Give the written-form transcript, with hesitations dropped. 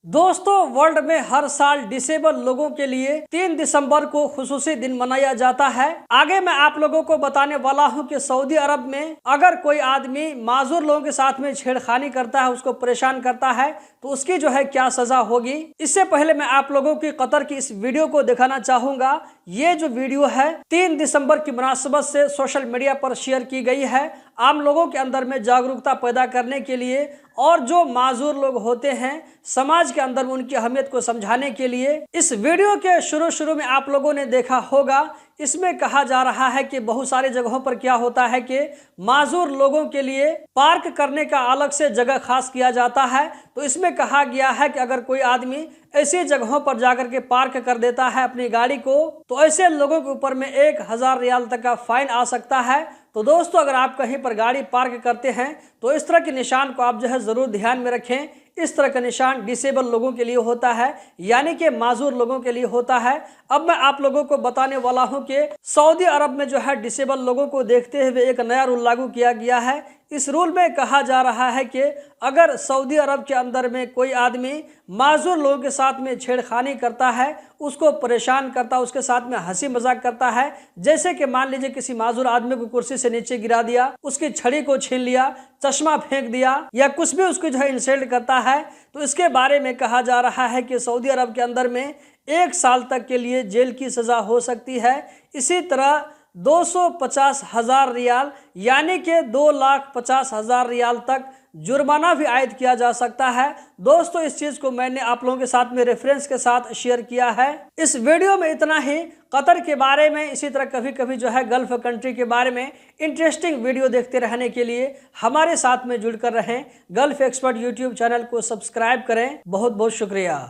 दोस्तों, वर्ल्ड में हर साल डिसेबल लोगों के लिए 3 दिसंबर को खुसूसी दिन मनाया जाता है। आगे मैं आप लोगों को बताने वाला हूं कि सऊदी अरब में अगर कोई आदमी माजूर लोगों के साथ में छेड़खानी करता है, उसको परेशान करता है, तो उसकी जो है क्या सजा होगी। इससे पहले मैं आप लोगों की कतर की इस वीडियो को दिखाना चाहूंगा। ये जो वीडियो है 3 दिसंबर की मुनासबत से सोशल मीडिया पर शेयर की गई है, आम लोगों के अंदर में जागरूकता पैदा करने के लिए और जो माजूर लोग होते हैं समाज के अंदर में उनकी अहमियत को समझाने के लिए। इस वीडियो के शुरू में आप लोगों ने देखा होगा, इसमें कहा जा रहा है कि बहुत सारी जगहों पर क्या होता है कि माजूर लोगों के लिए पार्क करने का अलग से जगह खास किया जाता है। तो इसमें कहा गया है कि अगर कोई आदमी ऐसी जगहों पर जाकर के पार्क कर देता है अपनी गाड़ी को, तो ऐसे लोगों के ऊपर में 1000 रियाल तक का फाइन आ सकता है। तो दोस्तों, अगर आप कहीं पर गाड़ी पार्क करते हैं तो इस तरह के निशान को आप जो है जरूर ध्यान में रखें। इस तरह का निशान डिसेबल लोगों के लिए होता है, यानी कि माजूर लोगों के लिए होता है। अब मैं आप लोगों को बताने वाला हूं कि सऊदी अरब में जो है डिसेबल लोगों को देखते हुए एक नया रूल लागू किया गया है। इस रूल में कहा जा रहा है कि अगर सऊदी अरब के अंदर में कोई आदमी माजूर लोगों के साथ में छेड़खानी करता है, उसको परेशान करता है, उसके साथ में हंसी मजाक करता है, जैसे कि मान लीजिए किसी माजूर आदमी को कुर्सी से नीचे गिरा दिया, उसकी छड़ी को छीन लिया, चश्मा फेंक दिया या कुछ भी उसको जो है इंसल्ट करता है, तो इसके बारे में कहा जा रहा है कि सऊदी अरब के अंदर में 1 साल तक के लिए जेल की सजा हो सकती है। इसी तरह 250,000 रियाल यानी कि 2,50,000 रियाल तक जुर्माना भी आयद किया जा सकता है। दोस्तों, इस चीज को मैंने आप लोगों के साथ में रेफरेंस के साथ शेयर किया है। इस वीडियो में इतना ही। कतर के बारे में, इसी तरह कभी कभी जो है गल्फ कंट्री के बारे में इंटरेस्टिंग वीडियो देखते रहने के लिए हमारे साथ में जुड़कर रहें। गल्फ एक्सपर्ट यूट्यूब चैनल को सब्सक्राइब करें। बहुत बहुत शुक्रिया।